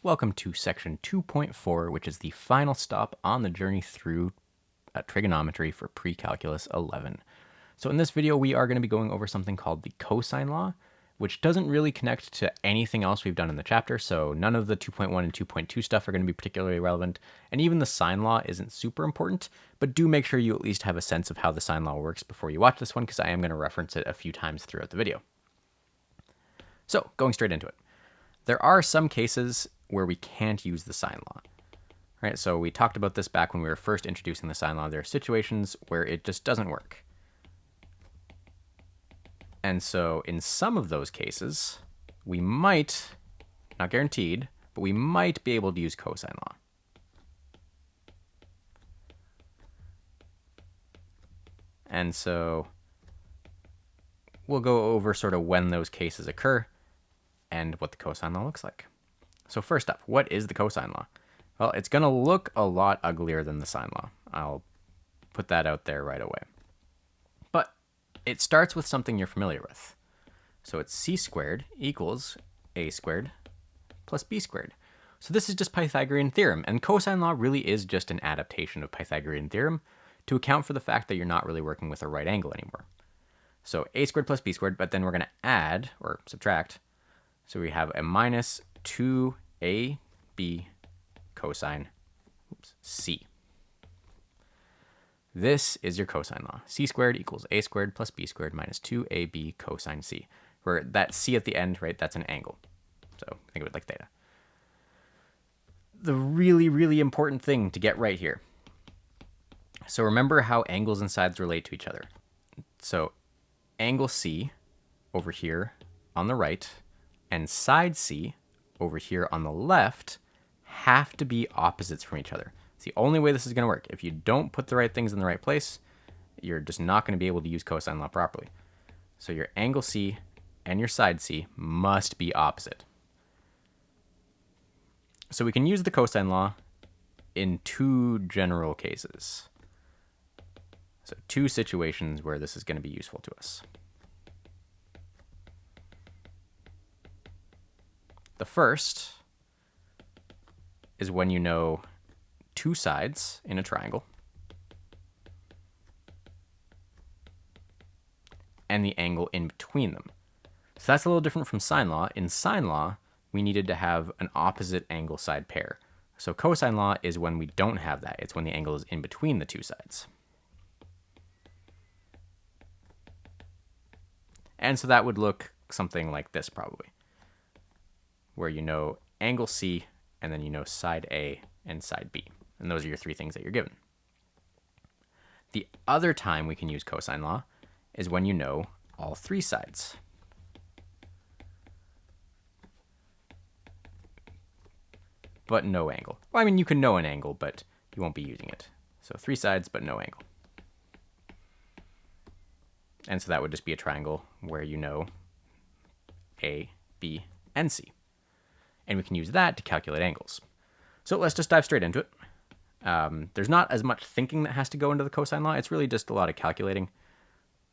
Welcome to section 2.4, which is the final stop on the journey through trigonometry for pre-calculus 11. So in this video, we are going to be going over something called the cosine law, which doesn't really connect to anything else we've done in the chapter, so none of the 2.1 and 2.2 stuff are going to be particularly relevant, and even the sine law isn't super important, but do make sure you at least have a sense of how the sine law works before you watch this one, because I am going to reference it a few times throughout the video. So, going straight into it. There are some cases where we can't use the sine law. Right? So we talked about this back when we were first introducing the sine law. There are situations where it just doesn't work. And so in some of those cases, we might, not guaranteed, but we might be able to use cosine law. And so we'll go over sort of when those cases occur and what the cosine law looks like. So first up, what is the cosine law? Well, it's going to look a lot uglier than the sine law. I'll put that out there right away. But it starts with something you're familiar with. So it's c squared equals a squared plus b squared. So this is just Pythagorean theorem, and cosine law really is just an adaptation of Pythagorean theorem to account for the fact that you're not really working with a right angle anymore. So a squared plus b squared, but then we're going to add, or subtract, so we have a minus 2ab cosine c. This is your cosine law. C squared equals a squared plus b squared minus 2ab cosine c, where that c at the end, right, that's an angle. So think of it like theta. The really, really important thing to get right here. So remember how angles and sides relate to each other. So angle C over here on the right and side C over here on the left have to be opposites from each other. It's the only way this is going to work. If you don't put the right things in the right place, you're just not going to be able to use cosine law properly. So your angle C and your side C must be opposite. So we can use the cosine law in two general cases. So two situations where this is going to be useful to us. The first is when you know two sides in a triangle and the angle in between them. So that's a little different from sine law. In sine law, we needed to have an opposite angle side pair. So cosine law is when we don't have that. It's when the angle is in between the two sides. And so that would look something like this probably, where you know angle C and then you know side A and side B. And those are your three things that you're given. The other time we can use cosine law is when you know all three sides. But no angle. Well, I mean, you can know an angle, but you won't be using it. So three sides, but no angle. And so that would just be a triangle where you know A, B, and C. And we can use that to calculate angles. So let's just dive straight into it. There's not as much thinking that has to go into the cosine law. It's really just a lot of calculating.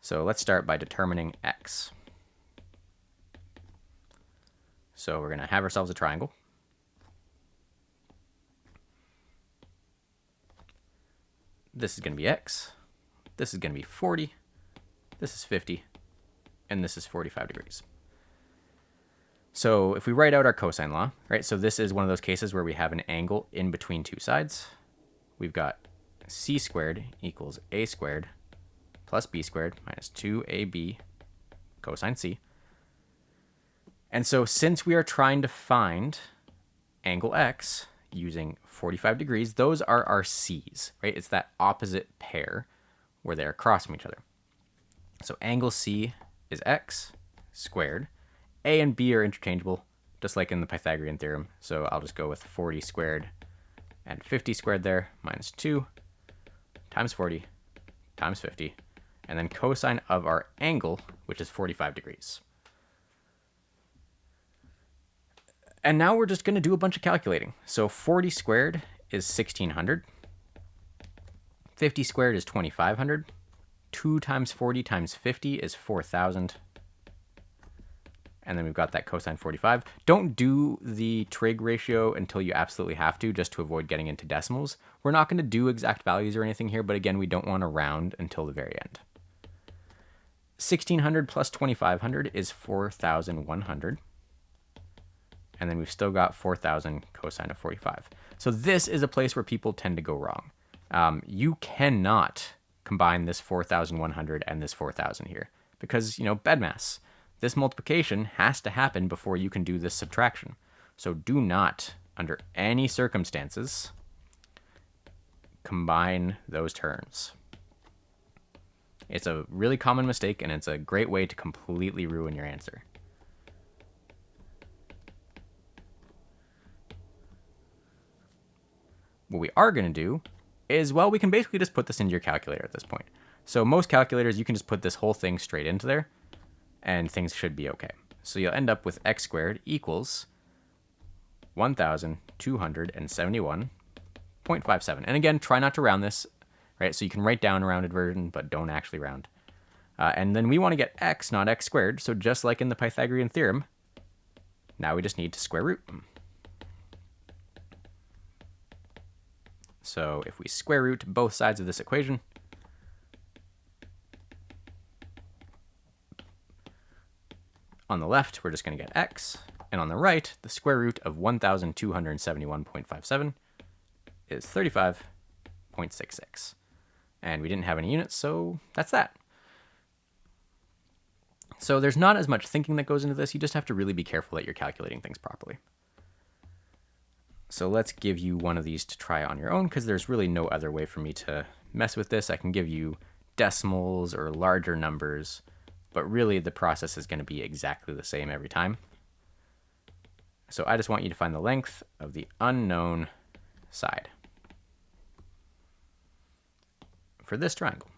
So let's start by determining x. So we're going to have ourselves a triangle. This is going to be x. This is going to be 40. This is 50. And this is 45 degrees. So if we write out our cosine law, right, so this is one of those cases where we have an angle in between two sides. We've got c squared equals a squared plus b squared minus 2ab cosine c. And so since we are trying to find angle x using 45 degrees, those are our c's, right? It's that opposite pair where they're across from each other. So angle c is x squared. A and b are interchangeable, just like in the Pythagorean theorem. So I'll just go with 40 squared and 50 squared there, minus 2 times 40 times 50, and then cosine of our angle, which is 45 degrees. And now we're just going to do a bunch of calculating. So 40 squared is 1600. 50 squared is 2500. 2 times 40 times 50 is 4000. And then we've got that cosine 45. Don't do the trig ratio until you absolutely have to, just to avoid getting into decimals. We're not going to do exact values or anything here, but again, we don't want to round until the very end. 1600 plus 2500 is 4100. And then we've still got 4,000 cosine of 45. So this is a place where people tend to go wrong. You cannot combine this 4,100 and this 4,000 here because, BEDMAS. This multiplication has to happen before you can do this subtraction. So do not, under any circumstances, combine those terms. It's a really common mistake, and it's a great way to completely ruin your answer. What we are going to do is, well, we can basically just put this into your calculator at this point. So most calculators, you can just put this whole thing straight into there, and things should be okay. So you'll end up with x squared equals 1,271.57. And again, try not to round this, right? So you can write down a rounded version, but don't actually round. And then we want to get x, not x squared. So just like in the Pythagorean theorem, now we just need to square root. So if we square root both sides of this equation, on the left, we're just going to get x. And on the right, the square root of 1,271.57 is 35.66. And we didn't have any units, so that's that. So there's not as much thinking that goes into this. You just have to really be careful that you're calculating things properly. So let's give you one of these to try on your own, because there's really no other way for me to mess with this. I can give you decimals or larger numbers, but really the process is going to be exactly the same every time. So I just want you to find the length of the unknown side for this triangle.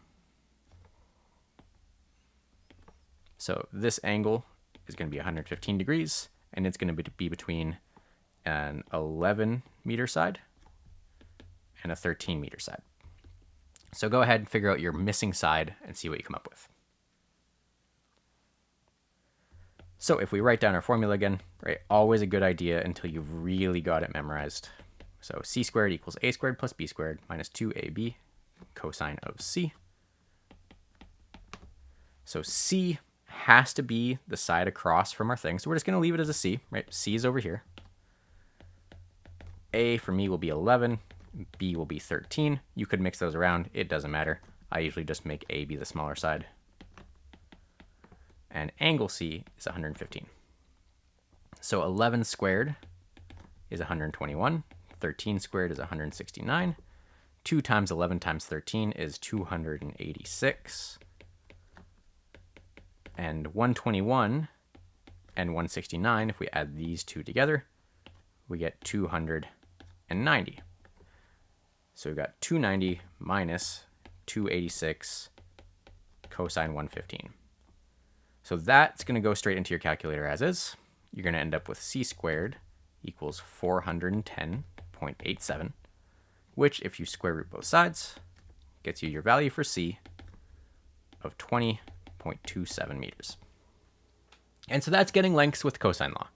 So this angle is going to be 115 degrees, and it's going to be between an 11 meter side and a 13 meter side. So go ahead and figure out your missing side and see what you come up with. So if we write down our formula again, right, always a good idea until you've really got it memorized. So c squared equals a squared plus b squared minus 2ab cosine of c. So c has to be the side across from our thing. So we're just going to leave it as a c, right? C is over here. A for me will be 11, B will be 13. You could mix those around. It doesn't matter. I usually just make A be the smaller side. And angle C is 115. So 11 squared is 121. 13 squared is 169. 2 times 11 times 13 is 286. And 121 and 169, if we add these two together, we get 290. So we've got 290 minus 286 cosine 115. So that's going to go straight into your calculator as is. You're going to end up with c squared equals 410.87, which, if you square root both sides, gets you your value for c of 20.27 meters. And so that's getting lengths with cosine law,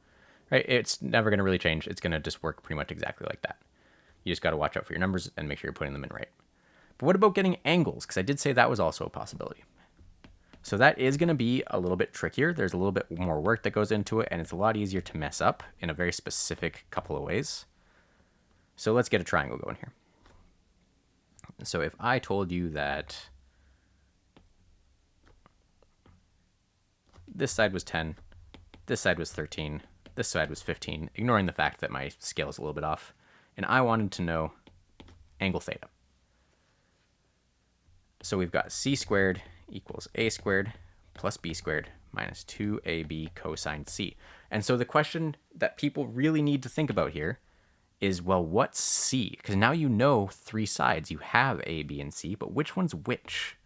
right? It's never going to really change. It's going to just work pretty much exactly like that. You just got to watch out for your numbers and make sure you're putting them in right. But what about getting angles? Because I did say that was also a possibility. So that is going to be a little bit trickier. There's a little bit more work that goes into it, and it's a lot easier to mess up in a very specific couple of ways. So let's get a triangle going here. So if I told you that this side was 10, this side was 13, this side was 15, ignoring the fact that my scale is a little bit off, and I wanted to know angle theta. So we've got c squared equals a squared plus b squared minus 2ab cosine c. And so the question that people really need to think about here is, well, what's c? Because now you know three sides. You have a, b, and c, but which one's which?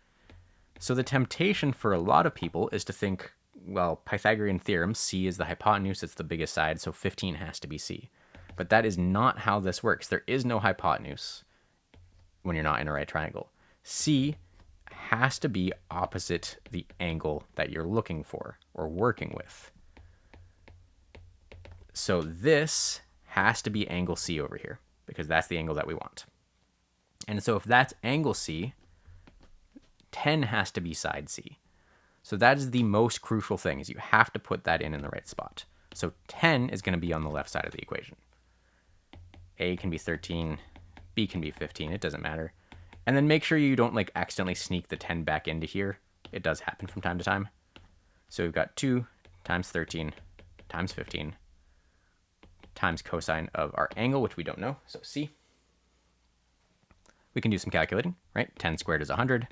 So the temptation for a lot of people is to think, well, Pythagorean theorem, c is the hypotenuse, it's the biggest side, so 15 has to be c. But that is not how this works. There is no hypotenuse when you're not in a right triangle. C has to be opposite the angle that you're looking for or working with. So this has to be angle C over here because that's the angle that we want. And so if that's angle C, 10 has to be side C. So that is the most crucial thing, is you have to put that in the right spot. So 10 is going to be on the left side of the equation. A can be 13, B can be 15, it doesn't matter. And then make sure you don't like accidentally sneak the 10 back into here. It does happen from time to time. So we've got 2 times 13 times 15 times cosine of our angle, which we don't know, so C. We can do some calculating, right? 10 squared is 100.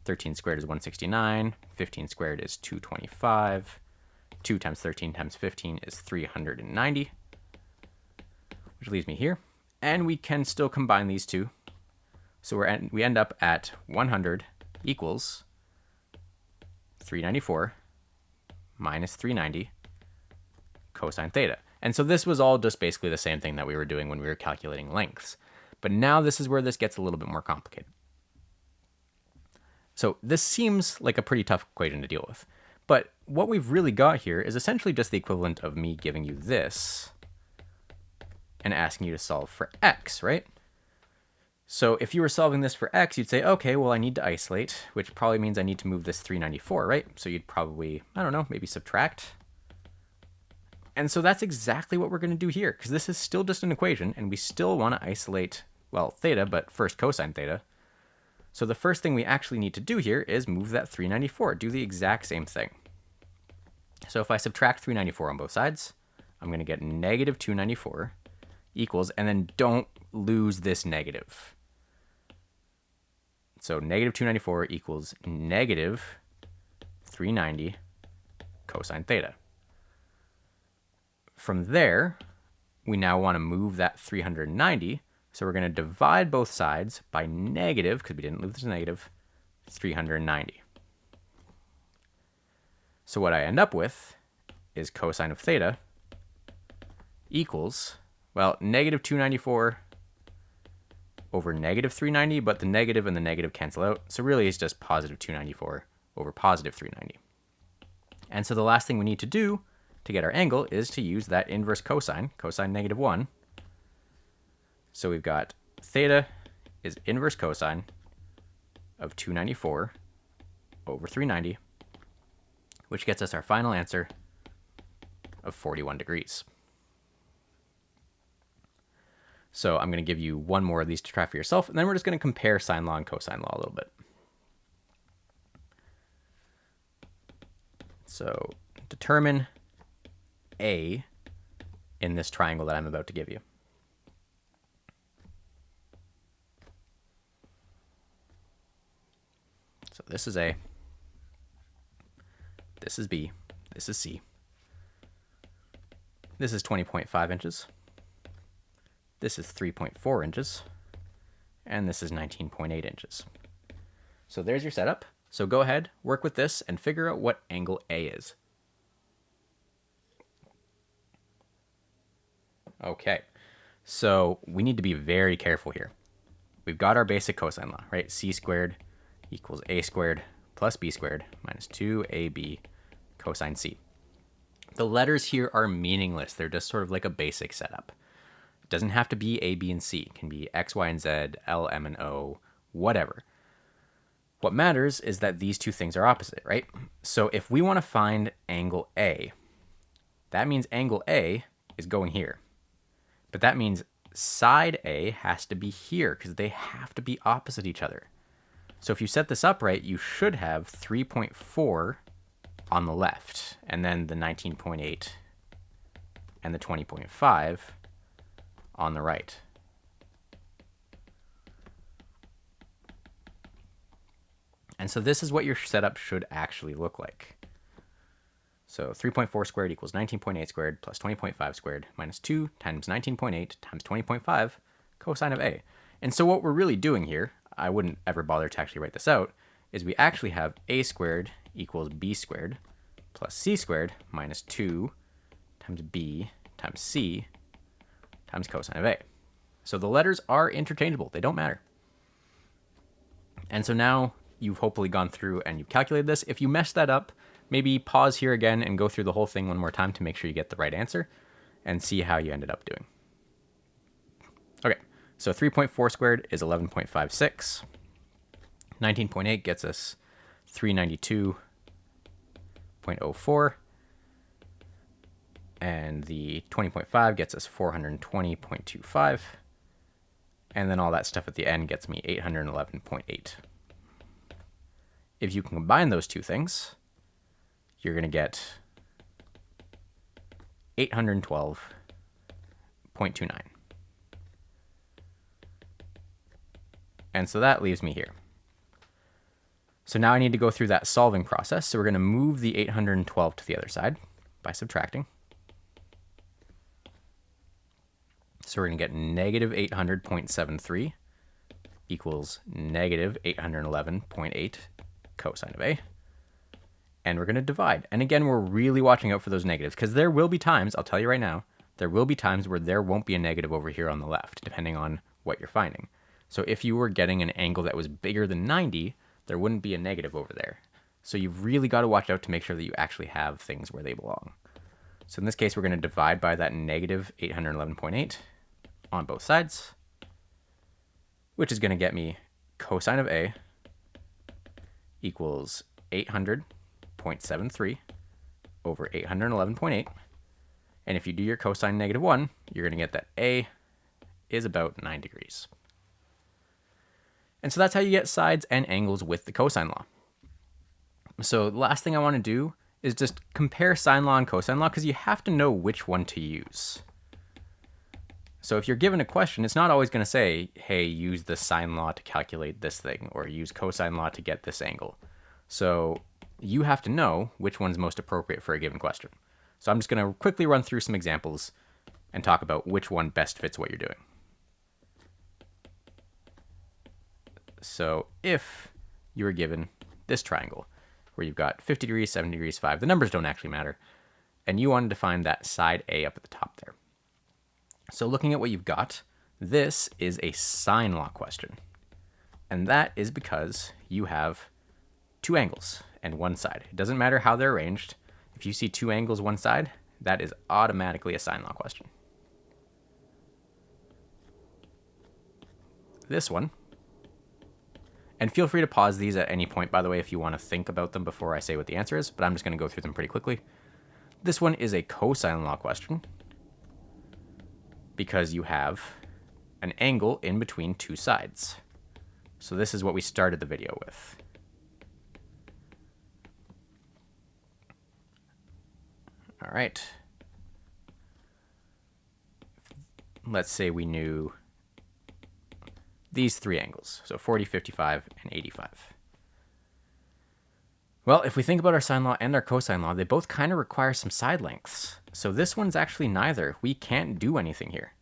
13 squared is 169, 15 squared is 225, 2 times 13 times 15 is 390, which leaves me here. And we can still combine these two. So we end up at 100 equals 394 minus 390 cosine theta. And so this was all just basically the same thing that we were doing when we were calculating lengths. But now this is where this gets a little bit more complicated. So this seems like a pretty tough equation to deal with. But what we've really got here is essentially just the equivalent of me giving you this and asking you to solve for x, right? So if you were solving this for x, you'd say, okay, well, I need to isolate, which probably means I need to move this 394, right? So you'd probably, I don't know, maybe subtract. And so that's exactly what we're going to do here, because this is still just an equation, and we still want to isolate, well, theta, but first cosine theta. So the first thing we actually need to do here is move that 394, do the exact same thing. So if I subtract 394 on both sides, I'm going to get negative 294 equals, and then don't lose this negative. So negative 294 equals negative 390 cosine theta. From there, we now want to move that 390. So we're going to divide both sides by negative, because we didn't lose this negative, 390. So what I end up with is cosine of theta equals, well, negative 294 over negative 390, but the negative and the negative cancel out. So really it's just positive 294 over positive 390. And so the last thing we need to do to get our angle is to use that inverse cosine, cosine negative 1. So we've got theta is inverse cosine of 294 over 390, which gets us our final answer of 41 degrees. So I'm going to give you one more of these to try for yourself, and then we're just going to compare sine law and cosine law a little bit. So determine A in this triangle that I'm about to give you. So this is A, this is B, this is C. This is 20.5 inches. This is 3.4 inches. And this is 19.8 inches. So there's your setup. So go ahead, work with this, and figure out what angle A is. Okay, so we need to be very careful here. We've got our basic cosine law, right? C squared equals A squared plus B squared minus 2AB cosine C. The letters here are meaningless. They're just sort of like a basic setup. It doesn't have to be A, B, and C. It can be X, Y, and Z, L, M, and O, whatever. What matters is that these two things are opposite, right? So if we want to find angle A, that means angle A is going here. But that means side A has to be here because they have to be opposite each other. So if you set this up right, you should have 3.4 on the left, and then the 19.8 and the 20.5 on the right. And so this is what your setup should actually look like. So 3.4 squared equals 19.8 squared plus 20.5 squared minus 2 times 19.8 times 20.5 cosine of A. And so what we're really doing here, I wouldn't ever bother to actually write this out, is we actually have A squared equals B squared plus C squared minus 2 times B times C times cosine of A. So the letters are interchangeable. They don't matter. And so now you've hopefully gone through and you've calculated this. If you mess that up, maybe pause here again and go through the whole thing one more time to make sure you get the right answer. and see how you ended up doing. Okay, so 3.4 squared is 11.56. 19.8 gets us 392.04. And the 20.5 gets us 420.25. And then all that stuff at the end gets me 811.8. If you can combine those two things, you're going to get 812.29. And so that leaves me here. So now I need to go through that solving process. So we're going to move the 812 to the other side by subtracting. So we're going to get negative 800.73 equals negative 811.8 cosine of A. And we're going to divide. And again, we're really watching out for those negatives because there will be times, I'll tell you right now, there will be times where there won't be a negative over here on the left, depending on what you're finding. So if you were getting an angle that was bigger than 90, there wouldn't be a negative over there. So you've really got to watch out to make sure that you actually have things where they belong. So in this case, we're going to divide by that negative 811.8 on both sides, which is going to get me cosine of A equals 800.73 over 811.8. And if you do your cosine -1, you're going to get that A is about 9 degrees. And so that's how you get sides and angles with the cosine law. So the last thing I want to do is just compare sine law and cosine law because you have to know which one to use. So if you're given a question, it's not always going to say, hey, use the sine law to calculate this thing or use cosine law to get this angle. So you have to know which one's most appropriate for a given question. So I'm just going to quickly run through some examples and talk about which one best fits what you're doing. So if you were given this triangle where you've got 50 degrees, 70 degrees, 5, the numbers don't actually matter, and you wanted to find that side A up at the top there. So looking at what you've got, this is a sine law question. And that is because you have two angles and one side. It doesn't matter how they're arranged. If you see two angles one side, that is automatically a sine law question. This one, and feel free to pause these at any point, by the way, if you want to think about them before I say what the answer is, but I'm just going to go through them pretty quickly. This one is a cosine law question because you have an angle in between two sides. So this is what we started the video with. All right. Let's say we knew these three angles, so 40, 55, and 85. Well, if we think about our sine law and our cosine law, they both kind of require some side lengths. So this one's actually neither. We can't do anything here.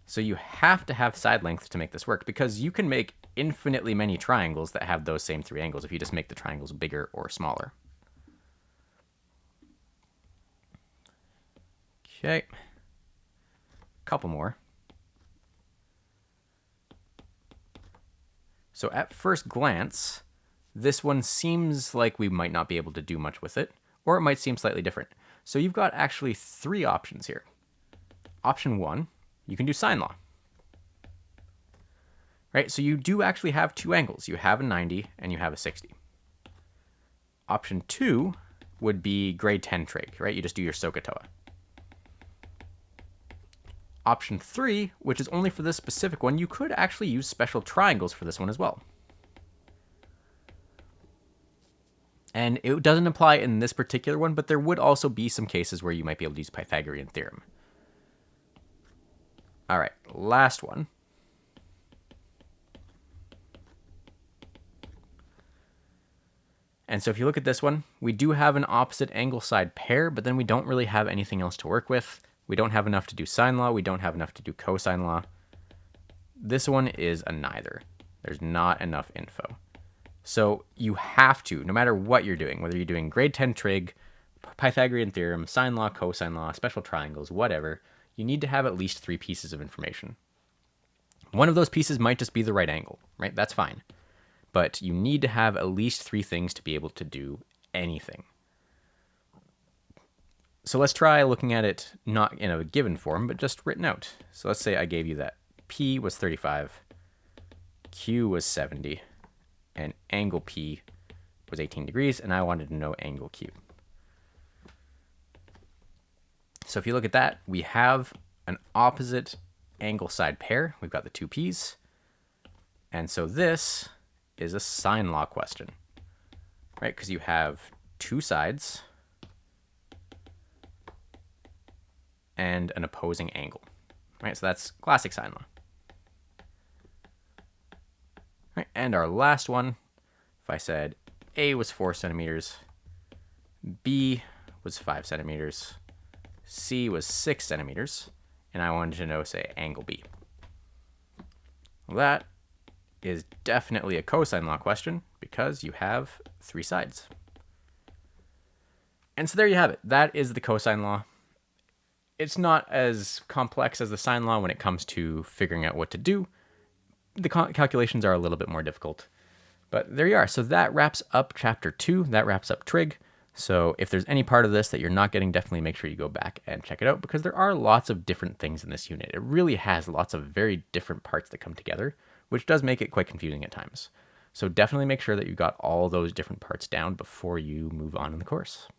So you have to have side lengths to make this work because you can make infinitely many triangles that have those same three angles if you just make the triangles bigger or smaller. Okay, couple more. So at first glance, this one seems like we might not be able to do much with it, or it might seem slightly different. So you've got actually three options here. Option one, you can do sine law. Right, so you do actually have two angles. You have a 90 and you have a 60. Option two would be grade 10 trig, right? You just do your SOHCAHTOA. Option three, which is only for this specific one, you could actually use special triangles for this one as well. And it doesn't apply in this particular one, but there would also be some cases where you might be able to use Pythagorean theorem. All right, last one. And so if you look at this one, we do have an opposite angle side pair, but then we don't really have anything else to work with. We don't have enough to do sine law. We don't have enough to do cosine law. This one is a neither. There's not enough info. So you have to, no matter what you're doing, whether you're doing grade 10 trig, Pythagorean theorem, sine law, cosine law, special triangles, whatever, you need to have at least three pieces of information. One of those pieces might just be the right angle, right? That's fine. But you need to have at least three things to be able to do anything. So let's try looking at it not in a given form, but just written out. So let's say I gave you that P was 35, Q was 70, and angle P was 18 degrees, and I wanted to know angle Q. So if you look at that, we have an opposite angle side pair. We've got the two P's. And so this is a sine law question, right? Because you have two sides and an opposing angle, right? So that's classic sine law. Right, and our last one, if I said A was 4 centimeters, B was 5 centimeters, C was 6 centimeters, and I wanted to know, say, angle B. Well, that is definitely a cosine law question because you have three sides. And so there you have it. That is the cosine law. It's not as complex as the sine law when it comes to figuring out what to do. The calculations are a little bit more difficult. But there you are. So that wraps up chapter 2. That wraps up trig. So if there's any part of this that you're not getting, definitely make sure you go back and check it out because there are lots of different things in this unit. It really has lots of very different parts that come together, which does make it quite confusing at times. So definitely make sure that you got all those different parts down before you move on in the course.